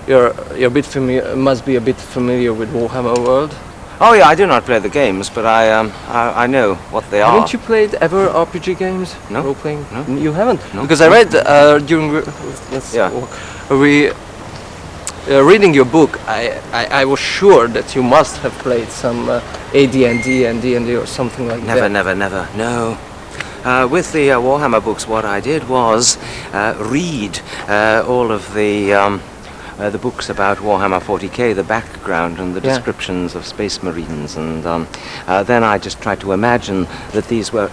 you're a bit must be a bit familiar with Warhammer World. Oh yeah, I do not play the games, but I know what they are. Haven't you played ever RPG games? No. Role playing? No. You haven't? No. Because I read during reading your book, I was sure that you must have played some AD&D and D&D or something like that. Never. No. With the Warhammer books, what I did was read all of the books about Warhammer 40k, the background and the descriptions of Space Marines, and then I just tried to imagine that these were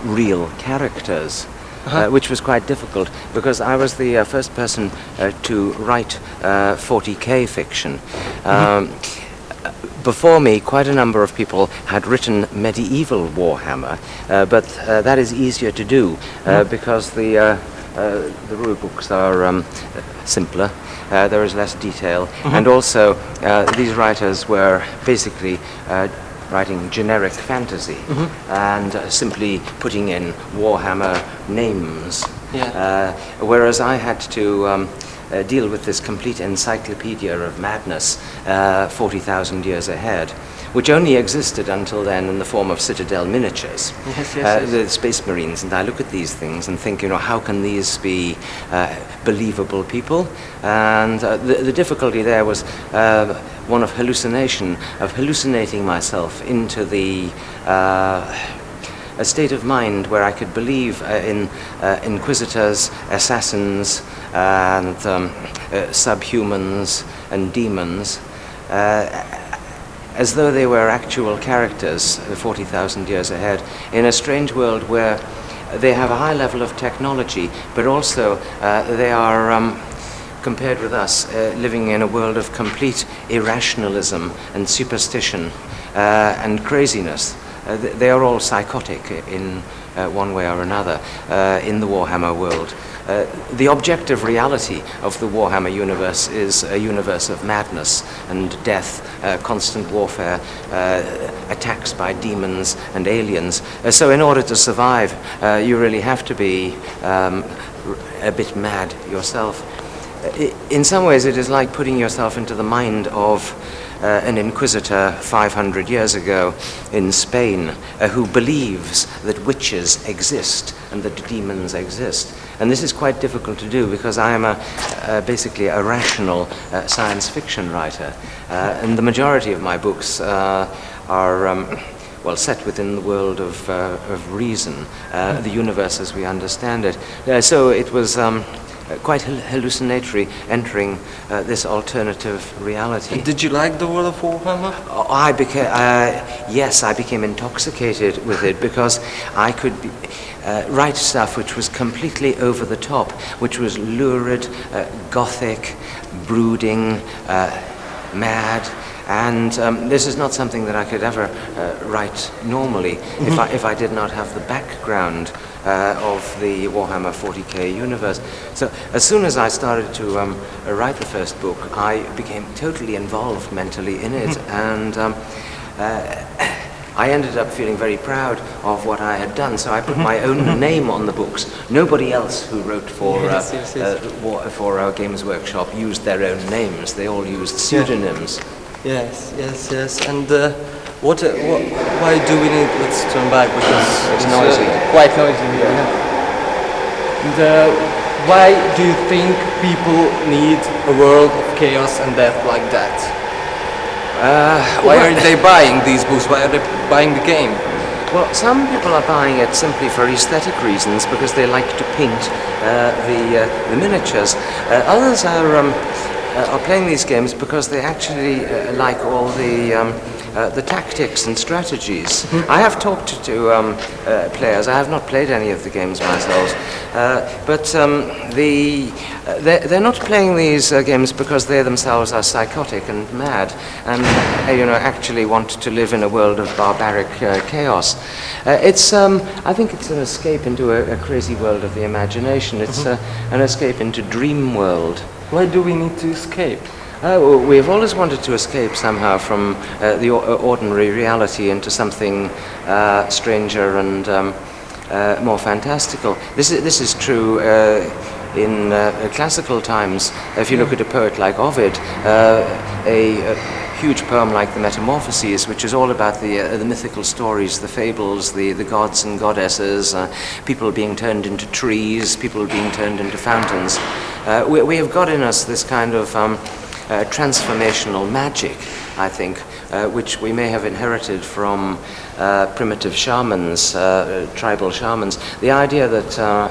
real characters, which was quite difficult because I was the first person to write 40k fiction. Before me, quite a number of people had written medieval Warhammer, but that is easier to do because the rule books are simpler. There is less detail, and also these writers were basically writing generic fantasy and simply putting in Warhammer names, whereas I had to deal with this complete encyclopedia of madness 40,000 years ahead, which only existed until then in the form of Citadel miniatures, the Space Marines. And I look at these things and think, how can these be believable people? And the difficulty there was one of hallucinating myself into the a state of mind where I could believe in inquisitors, assassins, and subhumans and demons, as though they were actual characters 40,000 years ahead, in a strange world where they have a high level of technology, but also they are, compared with us, living in a world of complete irrationalism and superstition and craziness. They are all psychotic in one way or another in the Warhammer world. The objective reality of the Warhammer universe is a universe of madness and death, constant warfare, attacks by demons and aliens. So in order to survive, you really have to be a bit mad yourself. In some ways, it is like putting yourself into the mind of an inquisitor 500 years ago in Spain who believes that witches exist and that demons exist. And this is quite difficult to do because I am basically a rational science fiction writer. And the majority of my books are set within the world of reason, the universe as we understand it. So it was quite hallucinatory entering this alternative reality. Did you like the world of Warhammer? Yes, I became intoxicated with it because I could write stuff which was completely over the top, which was lurid, gothic, brooding, mad. And this is not something that I could ever write normally if I did not have the background of the Warhammer 40k universe. So as soon as I started to write the first book, I became totally involved mentally in it, and I ended up feeling very proud of what I had done. So I put my own name on the books. Nobody else who wrote for our Games Workshop used their own names. They all used pseudonyms. Yes. And why do we need? Let's turn back because it's noisy. Quite noisy here. And why do you think people need a world of chaos and death like that? Why are they buying these books? Why are they buying the game? Well, some people are buying it simply for aesthetic reasons because they like to paint the miniatures. Others are playing these games because they actually like all the tactics and strategies. I have talked to players. I have not played any of the games myself, but they're not playing these games because they themselves are psychotic and mad, and actually want to live in a world of barbaric chaos. I think it's an escape into a crazy world of the imagination. It's an escape into dream world. Why do we need to escape? We've always wanted to escape somehow from the ordinary reality into something stranger and more fantastical. This is true in classical times, if you look at a poet like Ovid, a huge poem like the Metamorphoses, which is all about the mythical stories, the fables, the gods and goddesses, people being turned into trees, people being turned into fountains. We have got in us this kind of transformational magic, I think, which we may have inherited from primitive shamans, tribal shamans. The idea that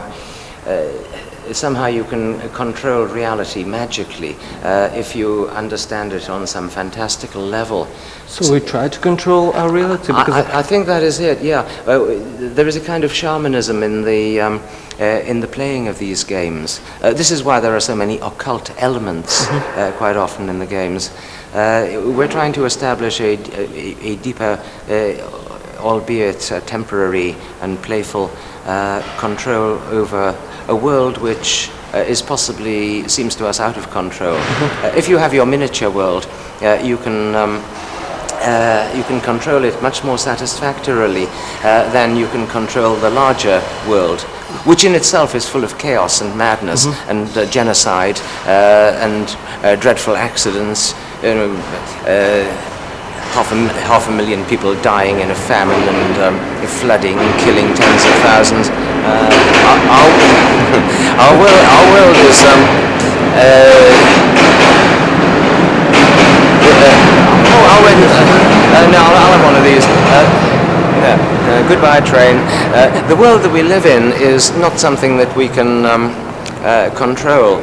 somehow you can control reality magically if you understand it on some fantastical level. So we try to control our reality? Because I think that is it, yeah. There is a kind of shamanism in the playing of these games. This is why there are so many occult elements quite often in the games. We're trying to establish a deeper, albeit temporary and playful control over a world which seems to us out of control. If you have your miniature world, you can control it much more satisfactorily than you can control the larger world, which in itself is full of chaos and madness and genocide and dreadful accidents. Half a million people dying in a famine and flooding, killing tens of thousands. Our world is no, I'll have one of these. Goodbye, train. The world that we live in is not something that we can control.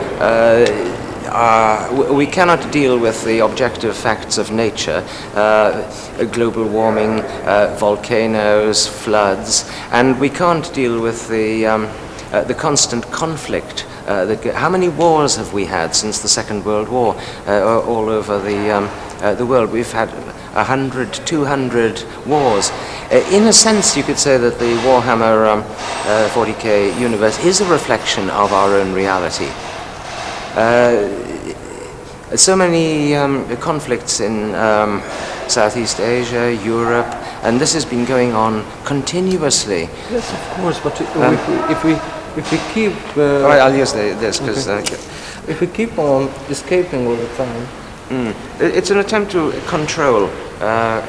We cannot deal with the objective facts of nature, global warming, volcanoes, floods, and we can't deal with the constant conflict. How many wars have we had since the Second World War all over the world? We've had 100, 200 wars. In a sense, you could say that the Warhammer 40k universe is a reflection of our own reality. So many conflicts in Southeast Asia, Europe, and this has been going on continuously. yes, of course, but if we keep... I'll use this because... if we keep on escaping all the time... It's an attempt to control a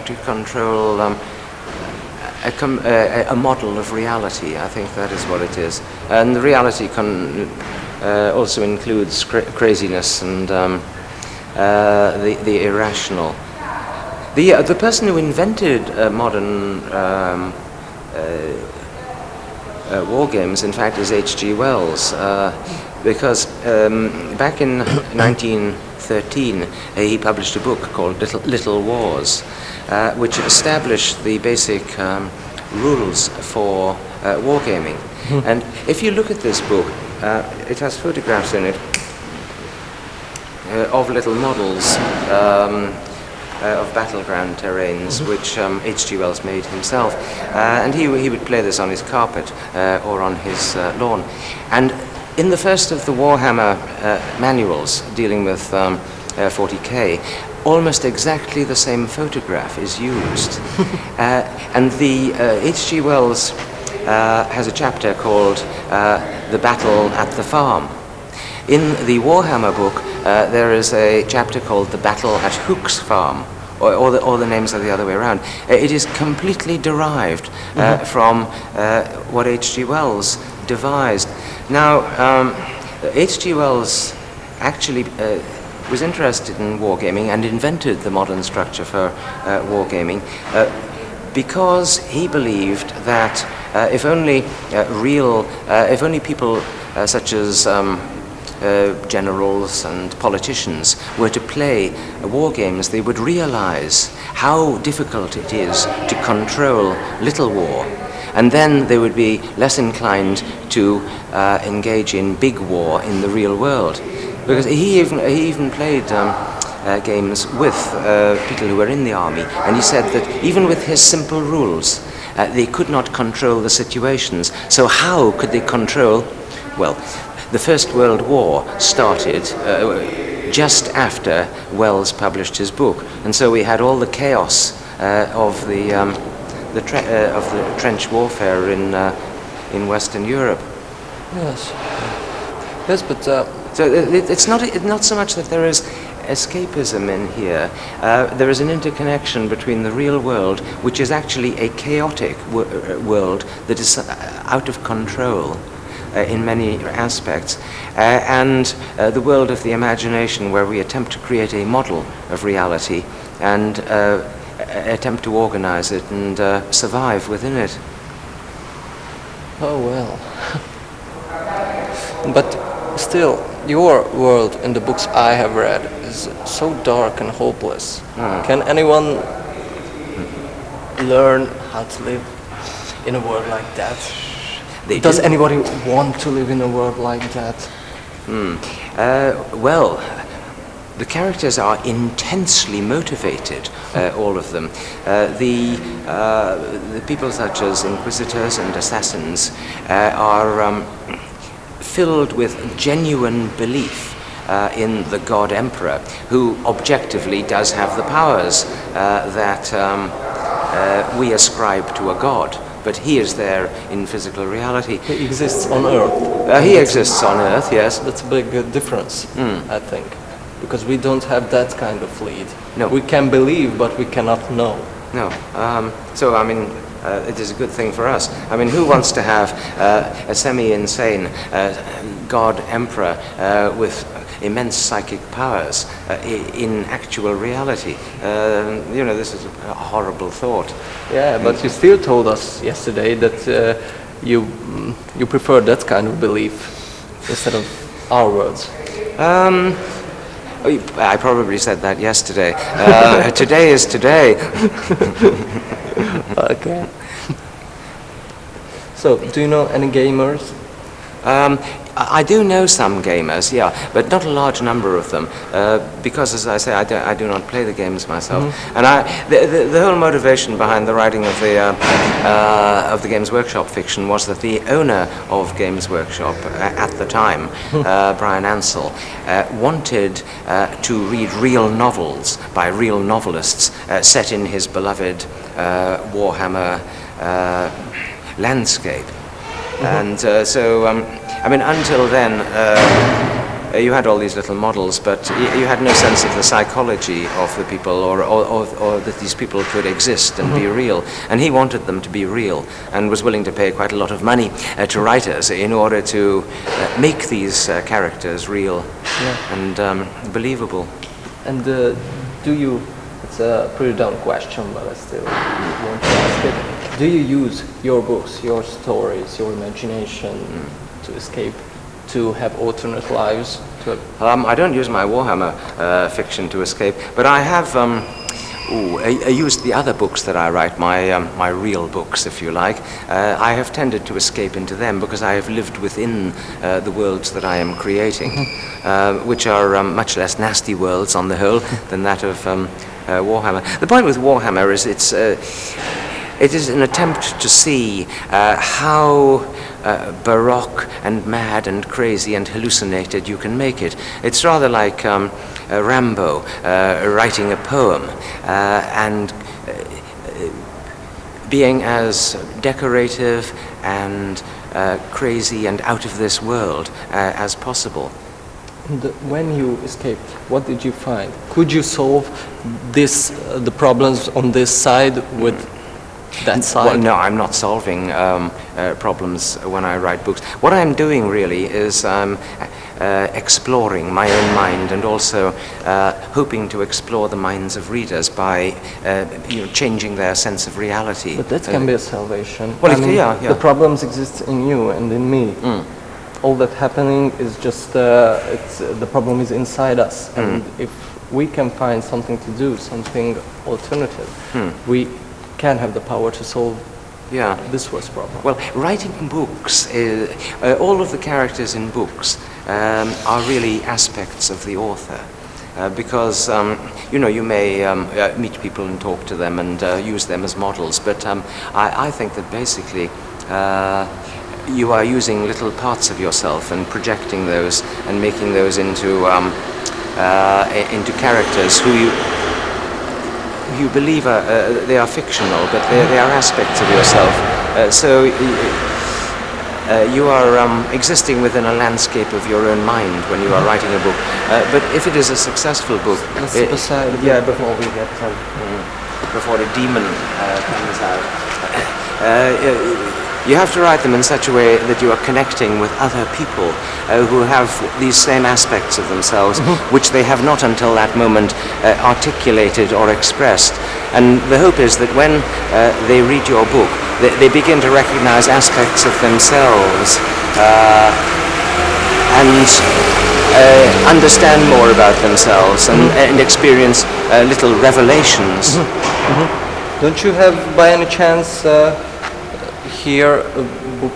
model of reality. I think that is what it is. And the reality also includes craziness and the irrational. The person who invented modern war games, in fact, is H.G. Wells, because back in 1913 he published a book called Little Wars, which established the basic rules for wargaming. And if you look at this book, it has photographs in it of little models of battleground terrains, which H.G. Wells made himself, and he would play this on his carpet or on his lawn. And in the first of the Warhammer manuals dealing with 40k, almost exactly the same photograph is used. And the H.G. Wells has a chapter called The Battle at the Farm. In the Warhammer book, there is a chapter called The Battle at Hook's Farm, or the names are the other way around. It is completely derived from what H.G. Wells devised. Now, H.G. Wells actually was interested in wargaming and invented the modern structure for wargaming because he believed that if only people such as generals and politicians were to play war games, they would realize how difficult it is to control little war, and then they would be less inclined to engage in big war in the real world. Because he even played games with people who were in the army, and he said that even with his simple rules, they could not control the situations. So how could they control? Well, the First World War started just after Wells published his book, and so we had all the chaos of the trench warfare in Western Europe. Yes. Yes, but So it's not so much that there is escapism in here. There is an interconnection between the real world, which is actually a chaotic world that is out of control in many aspects, and the world of the imagination, where we attempt to create a model of reality and attempt to organize it and survive within it. oh well. But still, your world in the books I have read is so dark and hopeless. Can anyone learn how to live in a world like that? Does anybody want to live in a world like that? Well, the characters are intensely motivated, all of them. The people such as inquisitors and assassins are filled with genuine belief in the God Emperor, who objectively does have the powers that we ascribe to a god. But he is there in physical reality. He exists on Earth. He exists on Earth, yes. That's a big difference, I think, because we don't have that kind of lead. No. We can believe, but we cannot know. No. So, I mean, it is a good thing for us. I mean, who wants to have a semi-insane God Emperor with immense psychic powers in actual reality? This is a horrible thought. Yeah, but you still told us yesterday that you prefer that kind of belief instead of our words. I probably said that yesterday. Today is today. Okay. So, do you know any gamers? I do know some gamers, yeah, but not a large number of them, because, as I say, I do not play the games myself. And the whole motivation behind the writing of the Games Workshop fiction was that the owner of Games Workshop at the time, Brian Ansell, wanted to read real novels by real novelists set in his beloved Warhammer landscape. And I mean, until then, you had all these little models, but you had no sense of the psychology of the people, or that these people could exist and be real. And he wanted them to be real, and was willing to pay quite a lot of money to writers in order to make these characters real and believable. And do you? It's a pretty dumb question, but I still want to ask it. Do you use your books, your stories, your imagination to escape, to have alternate lives? I don't use my Warhammer fiction to escape, but I have I used the other books that I write, my real books, if you like. I have tended to escape into them because I have lived within the worlds that I am creating, which are much less nasty worlds on the whole than that of Warhammer. The point with Warhammer is it is an attempt to see how baroque and mad and crazy and hallucinated you can make it. It's rather like Rambo writing a poem and being as decorative and crazy and out of this world as possible. And when you escaped, what did you find? Could you solve the problems on this side with that side? Well, no, I'm not solving problems when I write books. What I'm doing really is exploring my own mind, and also hoping to explore the minds of readers by changing their sense of reality. But that can be a salvation. Well, the problems exist in you and in me. All that happening is just the problem is inside us, and if we can find something to do, something alternative, we can have the power to solve this worst problem. Well, writing books, all of the characters in books are really aspects of the author. Because, you may meet people and talk to them and use them as models, but I think that basically you are using little parts of yourself and projecting those and making those into characters who you believe they are fictional, but they are aspects of yourself. So you are existing within a landscape of your own mind when you are writing a book. But if it is a successful book, before we get before a demon comes out, you have to write them in such a way that you are connecting with other people who have these same aspects of themselves, which they have not until that moment articulated or expressed. And the hope is that when they read your book, they begin to recognize aspects of themselves and understand more about themselves and experience little revelations. Don't you have, by any chance, here a book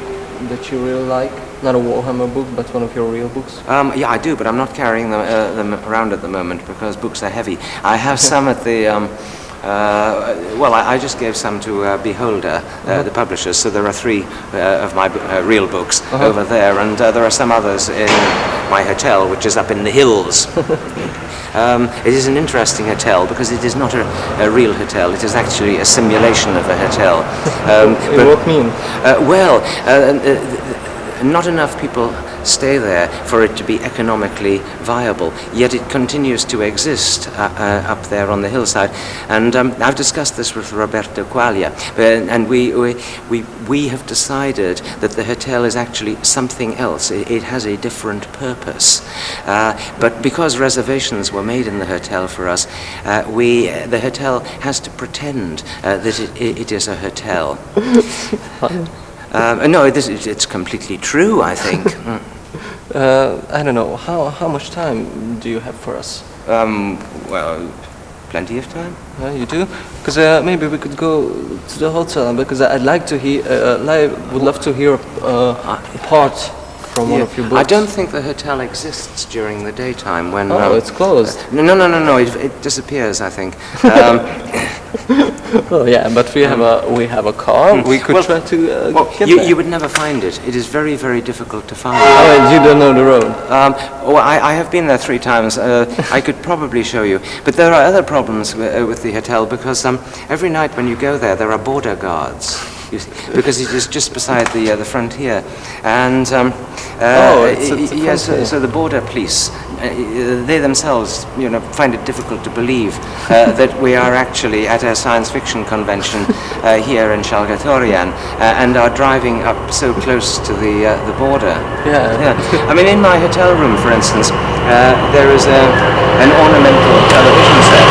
that you really like? Not a Warhammer book, but one of your real books? Yeah, I do, but I'm not carrying them around at the moment because books are heavy. I have some at the... I just gave some to Beholder, the publishers, so there are 3 of my real books over there, and there are some others in my hotel, which is up in the hills. It is an interesting hotel because it is not a real hotel, it is actually a simulation of a hotel. What mean? Not enough people stay there for it to be economically viable, yet it continues to exist up there on the hillside. And I've discussed this with Roberto Quaglia, and we have decided that the hotel is actually something else. It has a different purpose. But because reservations were made in the hotel for us, the hotel has to pretend that it is a hotel. No, it's completely true, I think. I don't know, how much time do you have for us? Well, plenty of time. You do? Because maybe we could go to the hotel, because I'd like to hear, would love to hear a part from one of your books. I don't think the hotel exists during the daytime when... it's closed. No, it disappears, I think. Oh yeah, but we have a car. We could try to get there. You would never find it. It is very, very difficult to find. Oh, and you don't know the road. I have been there 3 times. I could probably show you. But there are other problems with the hotel because every night when you go there are border guards. You see, because it is just beside the frontier, and so the border police, they themselves, find it difficult to believe that we are actually at a science fiction convention here in Salgotarjan and are driving up so close to the border. Yeah. I mean, in my hotel room, for instance, there is an ornamental television set.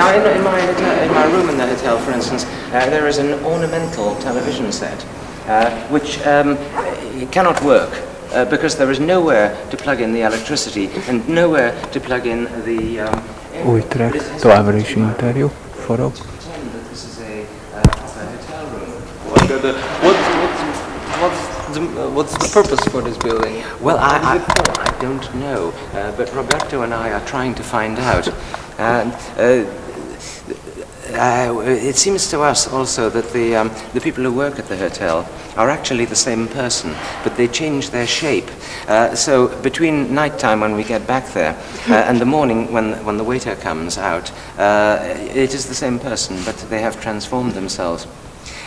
In my room in the hotel, for instance, there is an ornamental television set, which cannot work because there is nowhere to plug in the electricity and nowhere to plug in the... Új track, továbbra is interjú, forog. This is a hotel room. What's the purpose for this building? Well, I don't know, but Roberto and I are trying to find out. It seems to us also that the people who work at the hotel are actually the same person, but they change their shape. So between nighttime when we get back there and the morning when the waiter comes out, it is the same person, but they have transformed themselves.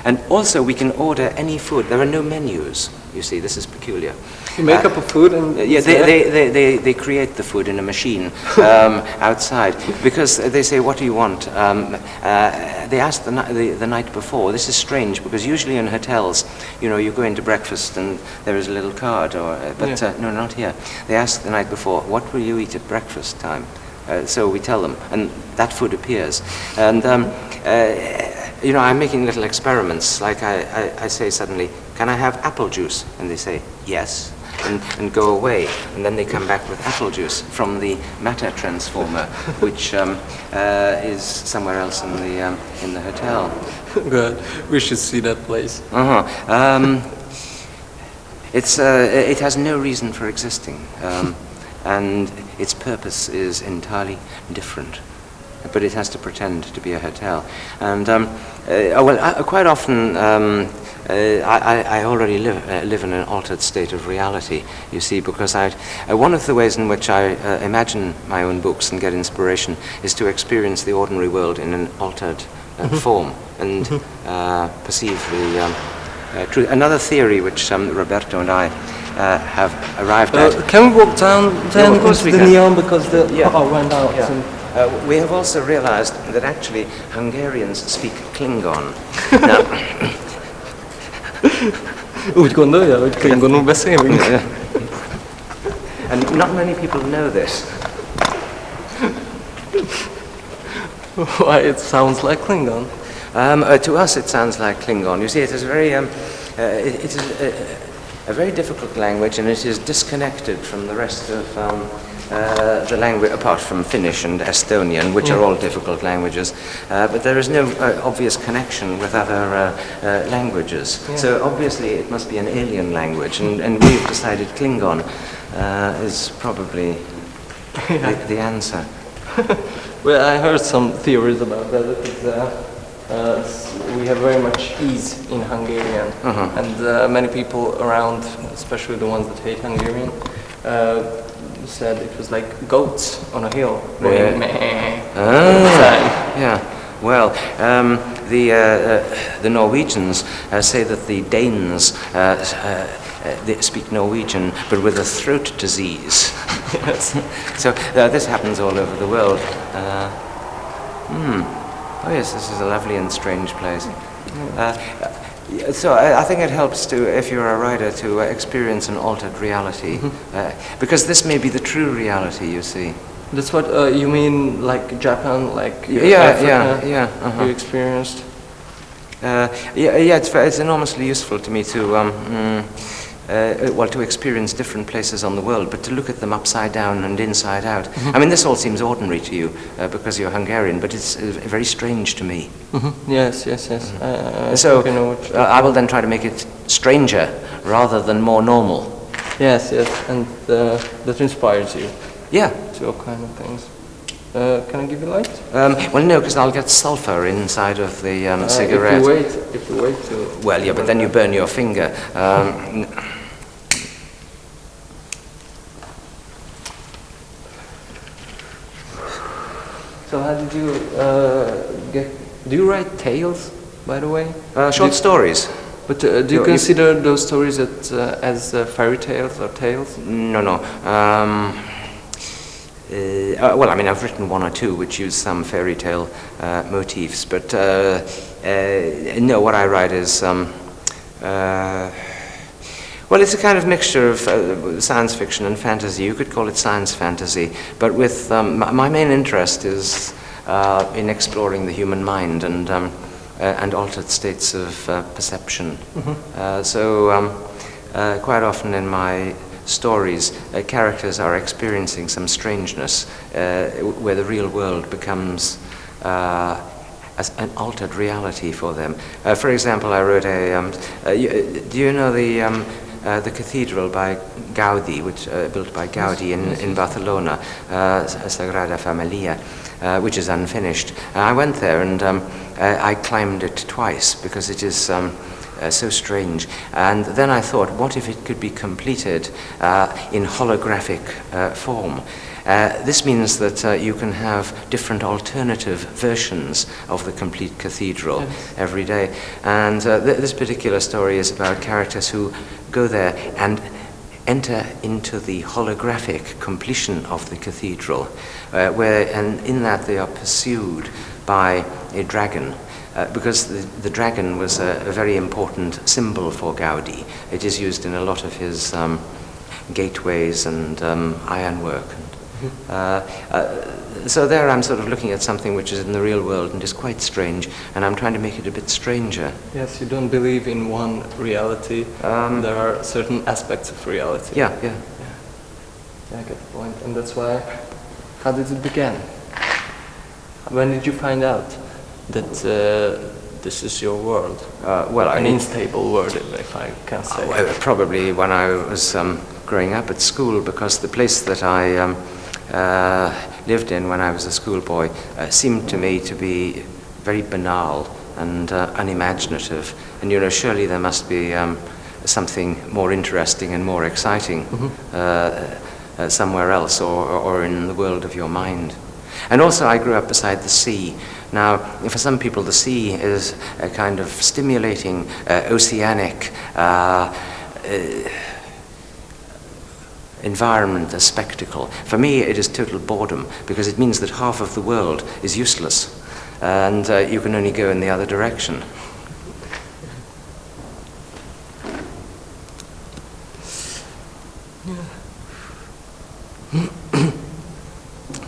And also we can order any food. There are no menus. You see, this is peculiar. You make up a food and... Yeah, they create the food in a machine outside because they say, what do you want? They ask the night before. This is strange because usually in hotels, you go into breakfast and there is a little card, but no, not here. They ask the night before, what will you eat at breakfast time? So we tell them, and that food appears. And I'm making little experiments, like I say suddenly, can I have apple juice? And they say, yes, and go away. And then they come back with apple juice from the matter transformer, which is somewhere else in the hotel. Good. We should see that place. It has no reason for existing, and its purpose is entirely different. but it has to pretend to be a hotel. And quite often I already live in an altered state of reality, you see, because one of the ways in which I imagine my own books and get inspiration is to experience the ordinary world in an altered form and perceive the truth. Another theory which Roberto and I have arrived at. Can we walk down then of course into we the can. neon because the power went out? Yeah. And We have also realized that actually Hungarians speak Klingon. Now, úgy gondolja, hogy klingonul beszélünk? and not many people know this. Why, it sounds like Klingon. To us, it sounds like Klingon. You see, it is very, it is a very difficult language, and it is disconnected from the rest of the language, apart from Finnish and Estonian, which are all difficult languages. But there is no obvious connection with other languages. So obviously, it must be an alien language, and we've decided Klingon is probably the answer. Well, I heard some theories about that. We have very much ease in Hungarian, and many people around, especially the ones that hate Hungarian, said it was like goats on a hill going meh all the time. Yeah. Well, the Norwegians say that the Danes they speak Norwegian, but with a throat disease. Yes. So this happens all over the world. Oh yes, this is a lovely and strange place. So I think it helps to, if you're a writer, to experience an altered reality, because this may be the true reality. You see. That's what you mean, like Japan, like Yeah. you experienced. It's enormously useful to me to to experience different places on the world, but to look at them upside down and inside out. I mean, this all seems ordinary to you because you're Hungarian, but it's very strange to me. Yes. So think I know what you're I will then try to make it stranger rather than more normal. Yes, and that inspires you Yeah. to all kind of things. Can I give you light? Well, no, because I'll get sulfur inside of the cigarette. If you wait to... Well, yeah, but then you burn your finger. So how did you do you write tales, by the way? Short stories. But do you consider those stories as fairy tales or tales? No. Well, I mean, I've written one or two which use some fairy tale motifs, but no, what I write is, well, it's a kind of mixture of science fiction and fantasy. You could call it science fantasy, but with my main interest is in exploring the human mind and altered states of perception. So quite often in my stories, characters are experiencing some strangeness where the real world becomes an altered reality for them. For example, I wrote do you know the cathedral by Gaudi, which built by Gaudi in Barcelona, Sagrada Familia, which is unfinished. I went there and I climbed it twice because it is so strange. And then I thought, what if it could be completed in holographic form? This means that you can have different alternative versions of the complete cathedral every day. And this particular story is about characters who go there and enter into the holographic completion of the cathedral, and in that they are pursued by a dragon. Because the dragon was a very important symbol for Gaudi. It is used in a lot of his gateways and ironwork. So there I'm sort of looking at something which is in the real world and is quite strange, and I'm trying to make it a bit stranger. Yes, you don't believe in one reality. There are certain aspects of reality. Yeah. I get the point. And that's why, how did it begin? When did you find out that this is your world? An unstable world, if I can say. Probably when I was growing up at school, because the place that I lived in when I was a schoolboy seemed to me to be very banal and unimaginative. And surely there must be something more interesting and more exciting somewhere else, or in the world of your mind. And also I grew up beside the sea. Now, for some people the sea is a kind of stimulating, oceanic environment, a spectacle. For me it is total boredom, because it means that half of the world is useless, and you can only go in the other direction.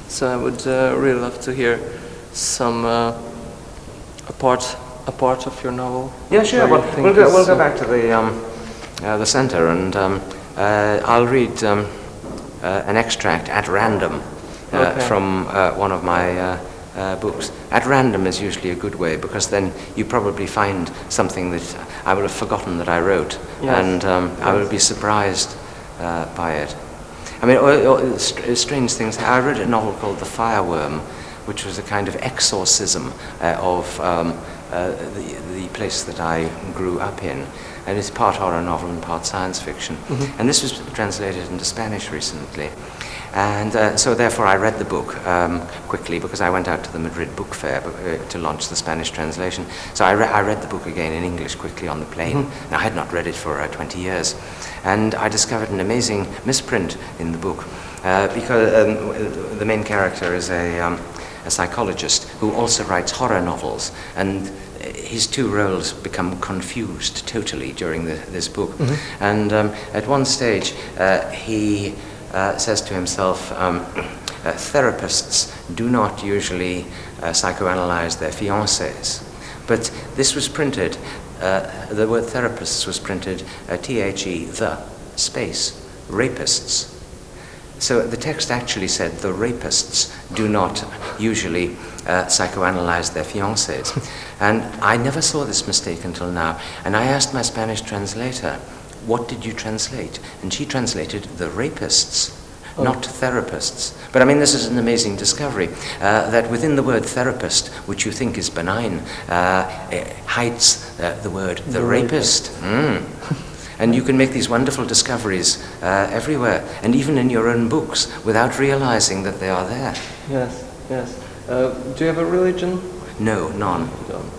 So I would really love to hear some a part of your novel. Yeah, sure. Well, We'll go back to the center, and I'll read an extract at random from one of my books. At random is usually a good way, because then you probably find something that I will have forgotten that I wrote, and I will be surprised by it. I mean, strange things. I read a novel called The Fireworm, which was a kind of exorcism of the place that I grew up in. And it's part horror novel and part science fiction. And this was translated into Spanish recently. And so therefore I read the book quickly, because I went out to the Madrid book fair to launch the Spanish translation. So I read the book again in English quickly on the plane. And I had not read it for 20 years. And I discovered an amazing misprint in the book, because the main character is a psychologist who also writes horror novels, and his two roles become confused totally during this book. And at one stage he says to himself, therapists do not usually psychoanalyze their fiancés, but this was printed, the word therapists was printed THE, the space, rapists. So the text actually said the rapists do not usually psychoanalyze their fiancés. And I never saw this mistake until now. And I asked my Spanish translator, what did you translate? And she translated the rapists, not therapists. But I mean, this is an amazing discovery, that within the word therapist, which you think is benign, hides the word the rapist. And you can make these wonderful discoveries everywhere, and even in your own books, without realizing that they are there. Yes, yes. Do you have a religion? No, none. You don't.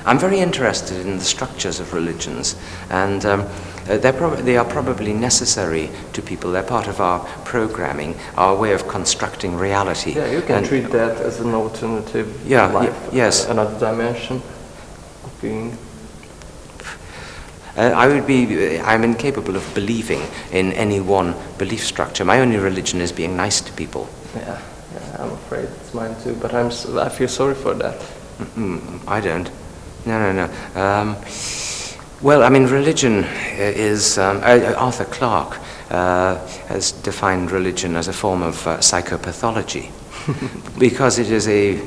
I'm very interested in the structures of religions, and they are probably necessary to people. They're part of our programming, our way of constructing reality. Yeah, you can treat that as an alternative life, yes. Another dimension of being. I'm incapable of believing in any one belief structure. My only religion is being nice to people. Yeah, I'm afraid it's mine too, but I feel sorry for that. I don't. No. Well, I mean, religion is... Arthur Clarke has defined religion as a form of psychopathology, because it is a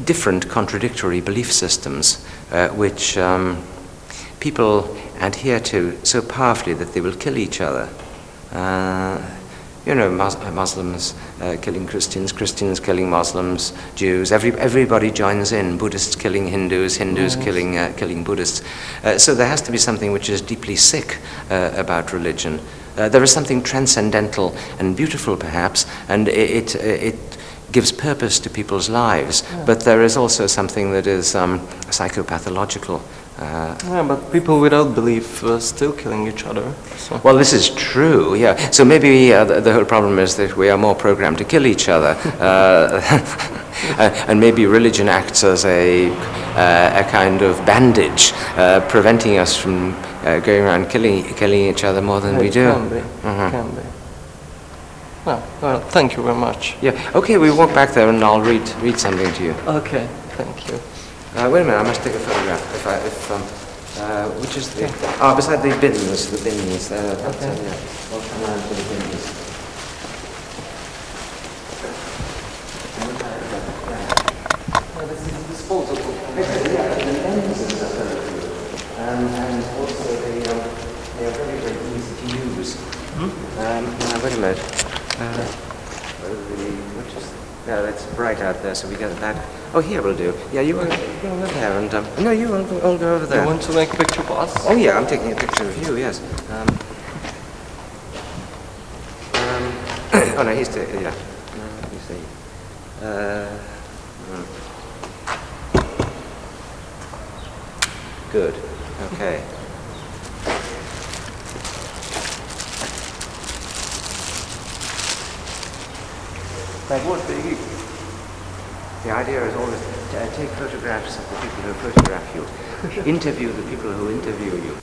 different contradictory belief systems which people adhere to so powerfully that they will kill each other. Muslims killing Christians, Christians killing Muslims, Jews. Everybody joins in. Buddhists killing Hindus, Hindus killing Buddhists. So there has to be something which is deeply sick about religion. There is something transcendental and beautiful, perhaps, and it gives purpose to people's lives. Yeah. But there is also something that is psychopathological. But people without belief still killing each other. So. Well, this is true, yeah. So maybe the whole problem is that we are more programmed to kill each other. And maybe religion acts as a kind of bandage, preventing us from going around killing each other more than we do. Can be. Can be. Well, thank you very much. Yeah. Okay, we walk back there and I'll read something to you. Okay, thank you. Wait a minute, I must take a photograph. Which is the... beside the bins. Okay. I'll come around to the bins. This is disposable. Yeah, the lenses are very good. And also they are very, very easy to use. Now, wait a minute. No, it's bright out there, so we get that. Oh, here will do. Yeah, you want to go over there, and no, you will go over there. You want to make a picture of us? Oh yeah, I'm taking a picture of you. Yes. Oh no, he's yeah. Let me see. Good. Okay. The idea is always to take photographs of the people who photograph you, interview the people who interview you.